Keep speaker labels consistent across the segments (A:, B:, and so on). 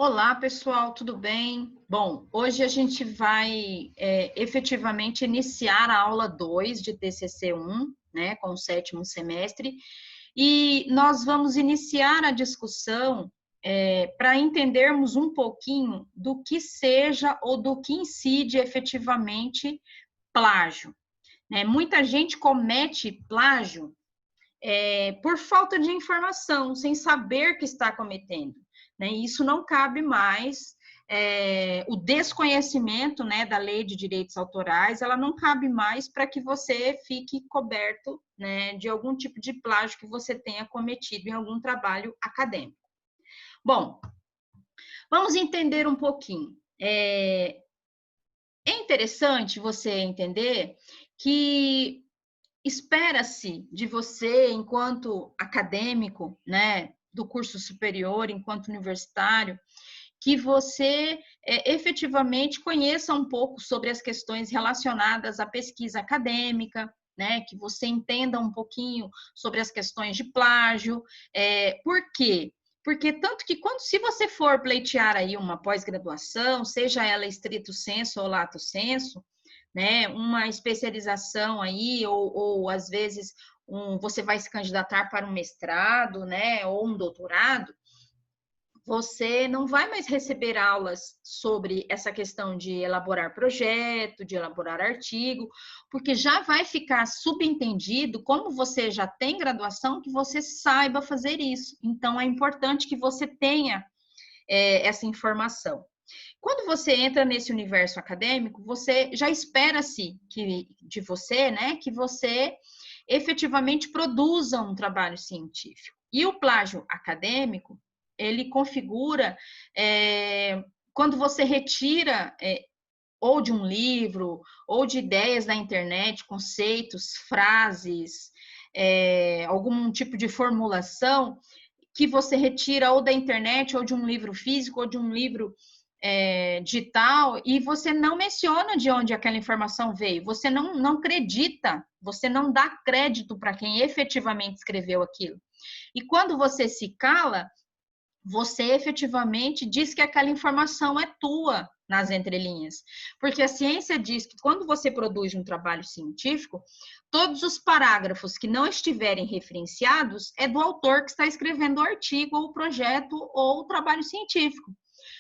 A: Olá, pessoal, tudo bem? Bom, hoje a gente vai efetivamente iniciar a aula 2 de TCC1, né, com o 7º semestre, e nós vamos iniciar a discussão para entendermos um pouquinho do que seja ou do que incide efetivamente plágio, né? Muita gente comete plágio por falta de informação, sem saber que está cometendo, né? Isso não cabe mais. O desconhecimento, né, da lei de direitos autorais, ela não cabe mais para que você fique coberto, né, de algum tipo de plágio que você tenha cometido em algum trabalho acadêmico. Bom, vamos entender um pouquinho. É interessante você entender que espera-se de você, enquanto acadêmico, né, do curso superior, enquanto universitário, que você efetivamente conheça um pouco sobre as questões relacionadas à pesquisa acadêmica, né, que você entenda um pouquinho sobre as questões de plágio. Por quê? Porque tanto que se você for pleitear aí uma pós-graduação, seja ela estrito sensu ou lato sensu, né, uma especialização aí, ou às vezes você vai se candidatar para um mestrado, né, ou um doutorado, você não vai mais receber aulas sobre essa questão de elaborar projeto, de elaborar artigo, porque já vai ficar subentendido, como você já tem graduação, que você saiba fazer isso. Então, é importante que você tenha essa informação. Quando você entra nesse universo acadêmico, você já espera-se de você, né, que você efetivamente produza um trabalho científico. E o plágio acadêmico, ele configura quando você retira ou de um livro, ou de ideias da internet, conceitos, frases, algum tipo de formulação que você retira ou da internet, ou de um livro físico, ou de um livro digital, e você não menciona de onde aquela informação veio, você não acredita, você não dá crédito para quem efetivamente escreveu aquilo. E quando você se cala, você efetivamente diz que aquela informação é tua nas entrelinhas. Porque a ciência diz que quando você produz um trabalho científico, todos os parágrafos que não estiverem referenciados é do autor que está escrevendo o artigo, ou o projeto, ou o trabalho científico.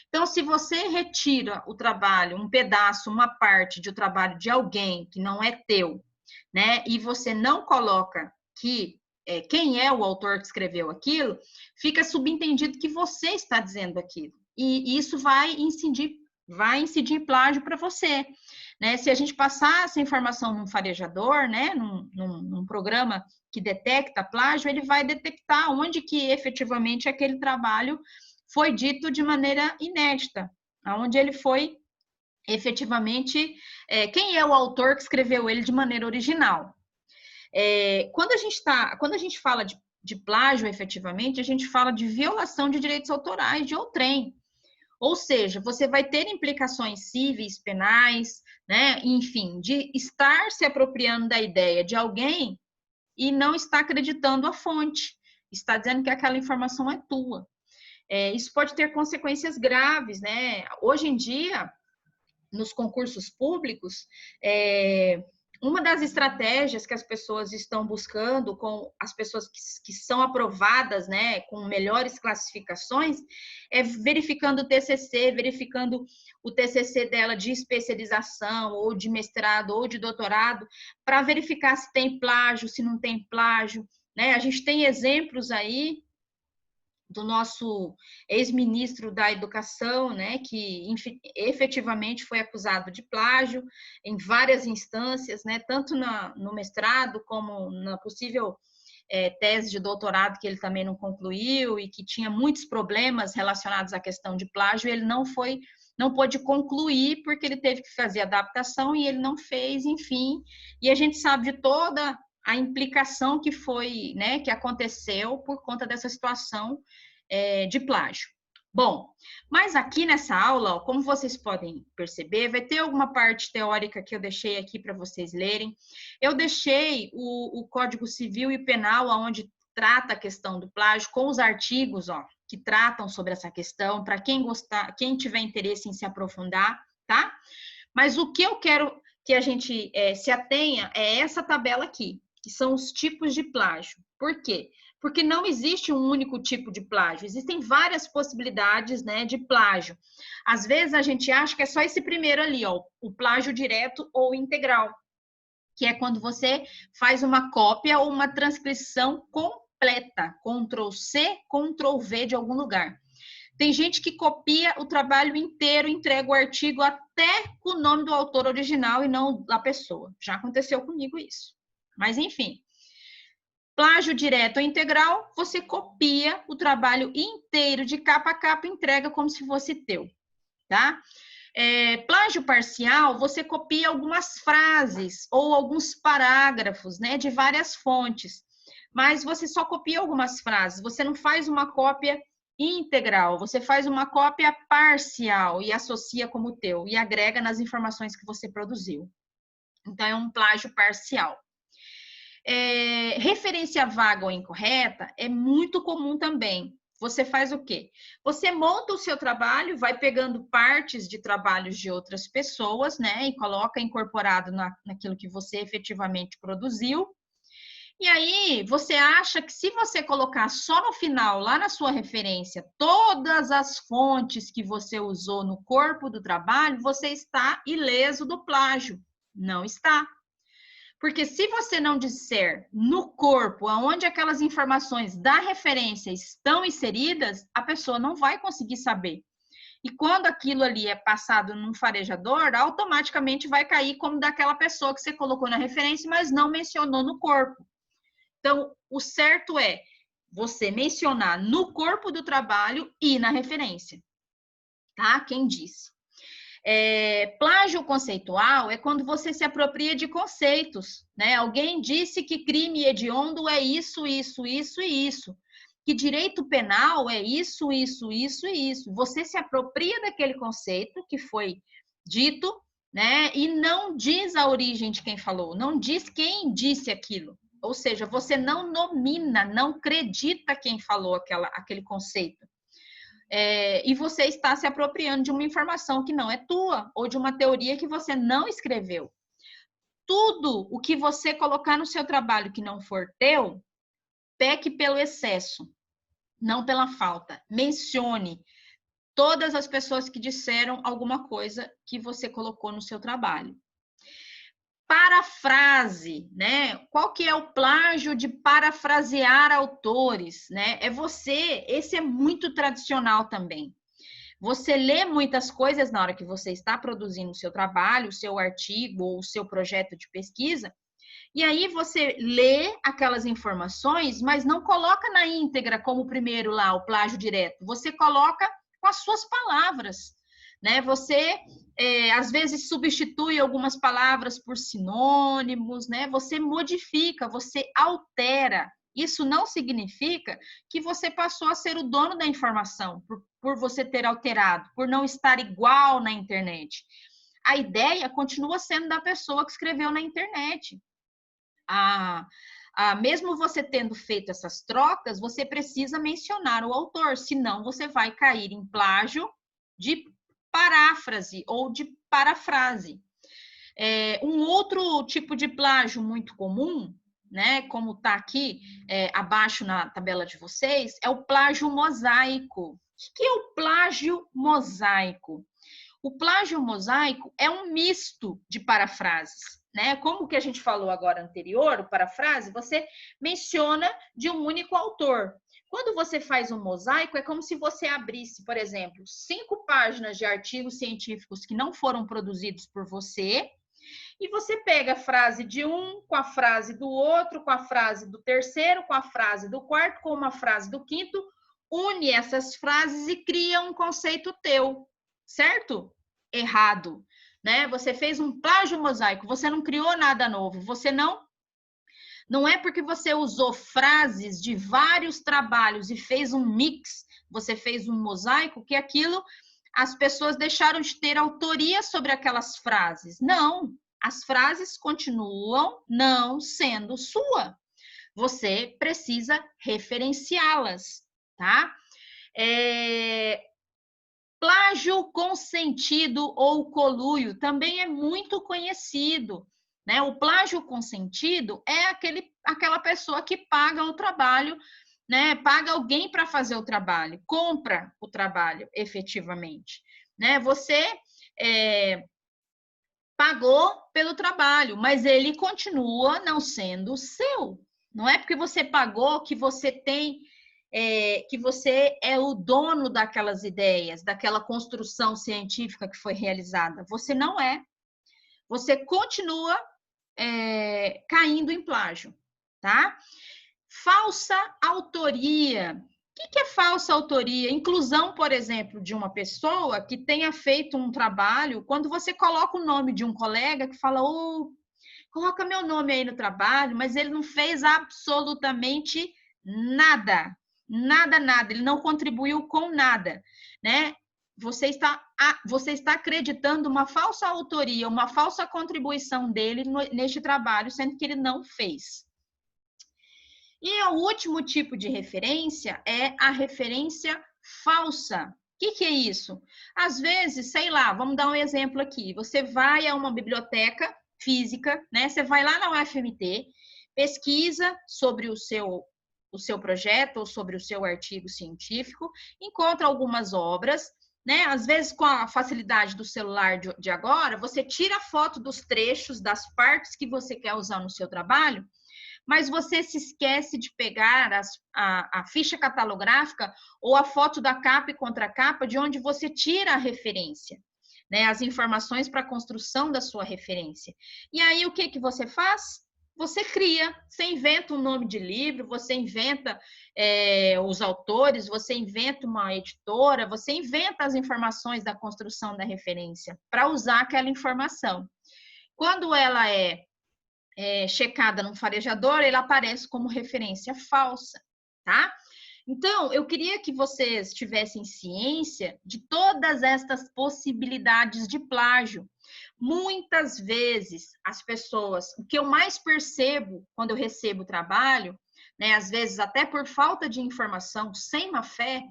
A: Então, se você retira o trabalho, um pedaço, uma parte de um trabalho de alguém que não é teu, né, e você não coloca quem é o autor que escreveu aquilo, fica subentendido que você está dizendo aquilo. E isso vai incidir plágio para você. Né? Se a gente passar essa informação num farejador, né, num programa que detecta plágio, ele vai detectar onde que efetivamente aquele trabalho foi dito de maneira inédita, onde ele foi efetivamente, quem é o autor que escreveu ele de maneira original. Quando a gente fala de plágio, efetivamente, a gente fala de violação de direitos autorais de outrem. Ou seja, você vai ter implicações cíveis, penais, né? Enfim, de estar se apropriando da ideia de alguém e não estar acreditando a fonte, está dizendo que aquela informação é tua. Isso pode ter consequências graves, né? Hoje em dia, nos concursos públicos, uma das estratégias que as pessoas estão buscando com as pessoas que são aprovadas, né, com melhores classificações, é verificando o TCC, verificando o TCC dela de especialização, ou de mestrado, ou de doutorado, para verificar se tem plágio, se não tem plágio, né? A gente tem exemplos aí do nosso ex-ministro da Educação, né, que efetivamente foi acusado de plágio em várias instâncias, né, tanto no mestrado como na possível tese de doutorado que ele também não concluiu e que tinha muitos problemas relacionados à questão de plágio, ele não pôde concluir porque ele teve que fazer adaptação e ele não fez, enfim, e a gente sabe de toda a implicação que foi, né, que aconteceu por conta dessa situação de plágio. Bom, mas aqui nessa aula, ó, como vocês podem perceber, vai ter alguma parte teórica que eu deixei aqui para vocês lerem. Eu deixei o Código Civil e Penal, onde trata a questão do plágio, com os artigos, ó, que tratam sobre essa questão, para quem gostar, quem tiver interesse em se aprofundar, tá? Mas o que eu quero que a gente se atenha é essa tabela aqui, que são os tipos de plágio. Por quê? Porque não existe um único tipo de plágio, existem várias possibilidades, né, de plágio. Às vezes a gente acha que é só esse primeiro ali, ó, o plágio direto ou integral, que é quando você faz uma cópia ou uma transcrição completa, Ctrl+C, Ctrl+V de algum lugar. Tem gente que copia o trabalho inteiro, entrega o artigo até com o nome do autor original e não da pessoa. Já aconteceu comigo isso. Mas, enfim. Plágio direto ou integral, você copia o trabalho inteiro de capa a capa e entrega como se fosse teu, tá? Plágio parcial, você copia algumas frases ou alguns parágrafos, né, de várias fontes, mas você só copia algumas frases, você não faz uma cópia integral, você faz uma cópia parcial e associa como teu e agrega nas informações que você produziu. Então, é um plágio parcial. Referência vaga ou incorreta é muito comum também. Você faz o quê? Você monta o seu trabalho, vai pegando partes de trabalhos de outras pessoas, né? E coloca incorporado naquilo que você efetivamente produziu. E aí, você acha que se você colocar só no final, lá na sua referência, todas as fontes que você usou no corpo do trabalho, você está ileso do plágio. Não está. Porque se você não disser no corpo, aonde aquelas informações da referência estão inseridas, a pessoa não vai conseguir saber. E quando aquilo ali é passado num farejador, automaticamente vai cair como daquela pessoa que você colocou na referência, mas não mencionou no corpo. Então, o certo é você mencionar no corpo do trabalho e na referência. Tá? Quem disse? Plágio conceitual é quando você se apropria de conceitos, né? Alguém disse que crime hediondo é isso, isso, isso e isso. Que direito penal é isso, isso, isso e isso. Você se apropria daquele conceito que foi dito, né? E não diz a origem de quem falou, não diz quem disse aquilo. Ou seja, você não nomina, não acredita quem falou aquele conceito. E você está se apropriando de uma informação que não é tua, ou de uma teoria que você não escreveu. Tudo o que você colocar no seu trabalho que não for teu, peque pelo excesso, não pela falta. Mencione todas as pessoas que disseram alguma coisa que você colocou no seu trabalho. Parafrase, né? Qual que é o plágio de parafrasear autores, né? Esse é muito tradicional também. Você lê muitas coisas na hora que você está produzindo o seu trabalho, o seu artigo ou o seu projeto de pesquisa, e aí você lê aquelas informações, mas não coloca na íntegra como primeiro lá, o plágio direto. Você coloca com as suas palavras, né? Você, às vezes, substitui algumas palavras por sinônimos, né? Você modifica, você altera. Isso não significa que você passou a ser o dono da informação, por você ter alterado, por não estar igual na internet. A ideia continua sendo da pessoa que escreveu na internet. Mesmo você tendo feito essas trocas, você precisa mencionar o autor, senão você vai cair em plágio de paráfrase ou de parafrase. Um outro tipo de plágio muito comum, né, como está aqui abaixo na tabela de vocês, é o plágio mosaico. O que é o plágio mosaico? O plágio mosaico é um misto de parafrases, né? Como que a gente falou agora anterior, o parafrase, você menciona de um único autor. Quando você faz um mosaico, é como se você abrisse, por exemplo, 5 páginas de artigos científicos que não foram produzidos por você, e você pega a frase de um, com a frase do outro, com a frase do terceiro, com a frase do quarto, com uma frase do quinto, une essas frases e cria um conceito teu, certo? Errado, né? Você fez um plágio mosaico, você não criou nada novo, você não é porque você usou frases de vários trabalhos e fez um mix, você fez um mosaico, que aquilo as pessoas deixaram de ter autoria sobre aquelas frases. Não, as frases continuam não sendo sua. Você precisa referenciá-las, tá? Plágio consentido ou conluio também é muito conhecido, né? O plágio consentido é aquela pessoa que paga o trabalho, né? Paga alguém para fazer o trabalho, compra o trabalho efetivamente, né? Você pagou pelo trabalho, mas ele continua não sendo seu. Não é porque você pagou que você tem que você é o dono daquelas ideias, daquela construção científica que foi realizada. Você não é. Você continua caindo em plágio, tá? Falsa autoria. O que é falsa autoria? Inclusão, por exemplo, de uma pessoa que tenha feito um trabalho, quando você coloca o nome de um colega que fala, coloca meu nome aí no trabalho, mas ele não fez absolutamente nada, nada, ele não contribuiu com nada, né? Você está acreditando uma falsa autoria, uma falsa contribuição dele neste trabalho, sendo que ele não fez. E o último tipo de referência é a referência falsa. O que é isso? Às vezes, sei lá, vamos dar um exemplo aqui. Você vai a uma biblioteca física, né? Você vai lá na UFMT, pesquisa sobre o seu projeto ou sobre o seu artigo científico, encontra algumas obras, né? Às vezes, com a facilidade do celular de agora, você tira a foto dos trechos, das partes que você quer usar no seu trabalho, mas você se esquece de pegar a ficha catalográfica ou a foto da capa e contracapa de onde você tira a referência, né? As informações para a construção da sua referência. E aí, o que você faz? Você cria, você inventa um nome de livro, você inventa os autores, você inventa uma editora, você inventa as informações da construção da referência para usar aquela informação. Quando ela é checada num farejador, ele aparece como referência falsa, tá? Então, eu queria que vocês tivessem ciência de todas estas possibilidades de plágio. Muitas vezes, as pessoas, o que eu mais percebo quando eu recebo trabalho, né, às vezes até por falta de informação, sem má fé,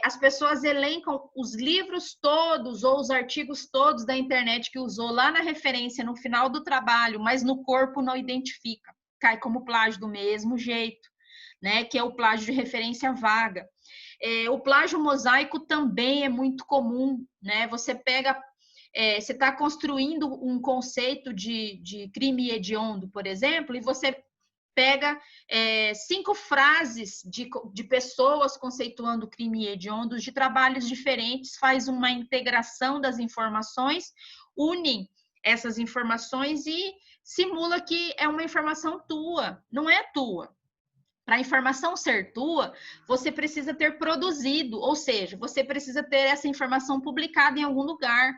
A: as pessoas elencam os livros todos ou os artigos todos da internet que usou lá na referência no final do trabalho, mas no corpo não identifica. Cai como plágio do mesmo jeito, né? Que é o plágio de referência vaga. O plágio mosaico também é muito comum, né? Você pega, você está construindo um conceito de crime hediondo, por exemplo, e você pega 5 frases de pessoas conceituando crime hediondo de trabalhos diferentes, faz uma integração das informações, une essas informações e simula que é uma informação tua, não é tua. Para a informação ser tua, você precisa ter produzido, ou seja, você precisa ter essa informação publicada em algum lugar,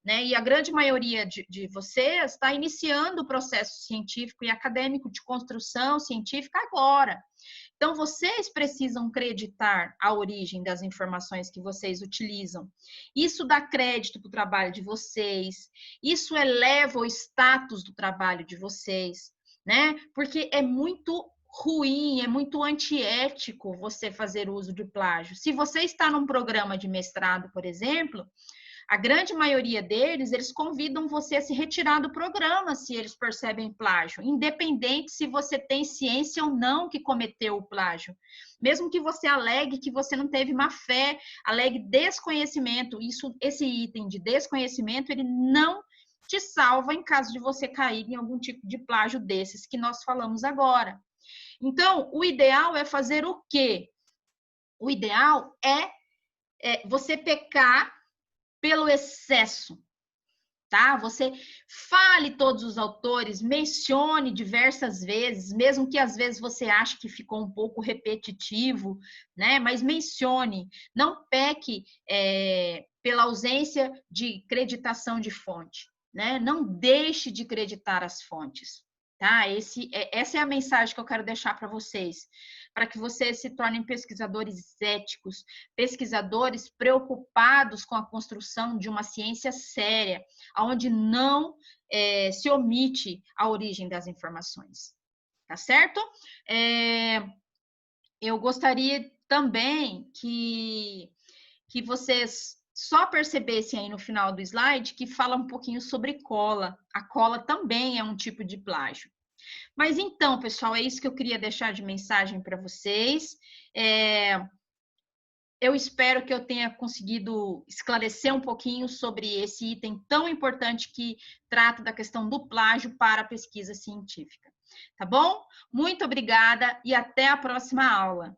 A: né? E a grande maioria de vocês está iniciando o processo científico e acadêmico de construção científica agora. Então, vocês precisam acreditar a origem das informações que vocês utilizam. Isso dá crédito para o trabalho de vocês, isso eleva o status do trabalho de vocês, né? Porque é muito ruim, é muito antiético você fazer uso de plágio. Se você está num programa de mestrado, por exemplo, a grande maioria deles, eles convidam você a se retirar do programa se eles percebem plágio, independente se você tem ciência ou não que cometeu o plágio. Mesmo que você alegue que você não teve má fé, alegue desconhecimento, esse item de desconhecimento, ele não te salva em caso de você cair em algum tipo de plágio desses que nós falamos agora. Então, o ideal é fazer o quê? O ideal é você pecar pelo excesso, tá? Você fale todos os autores, mencione diversas vezes, mesmo que às vezes você ache que ficou um pouco repetitivo, né? Mas mencione, não peque pela ausência de creditação de fonte, né? Não deixe de creditar as fontes, tá? Essa é a mensagem que eu quero deixar para vocês, para que vocês se tornem pesquisadores éticos, pesquisadores preocupados com a construção de uma ciência séria, onde não se omite a origem das informações. Tá certo? Eu gostaria também que vocês só percebessem aí no final do slide que fala um pouquinho sobre cola. A cola também é um tipo de plágio. Mas então, pessoal, é isso que eu queria deixar de mensagem para vocês. Eu espero que eu tenha conseguido esclarecer um pouquinho sobre esse item tão importante que trata da questão do plágio para a pesquisa científica. Tá bom? Muito obrigada e até a próxima aula.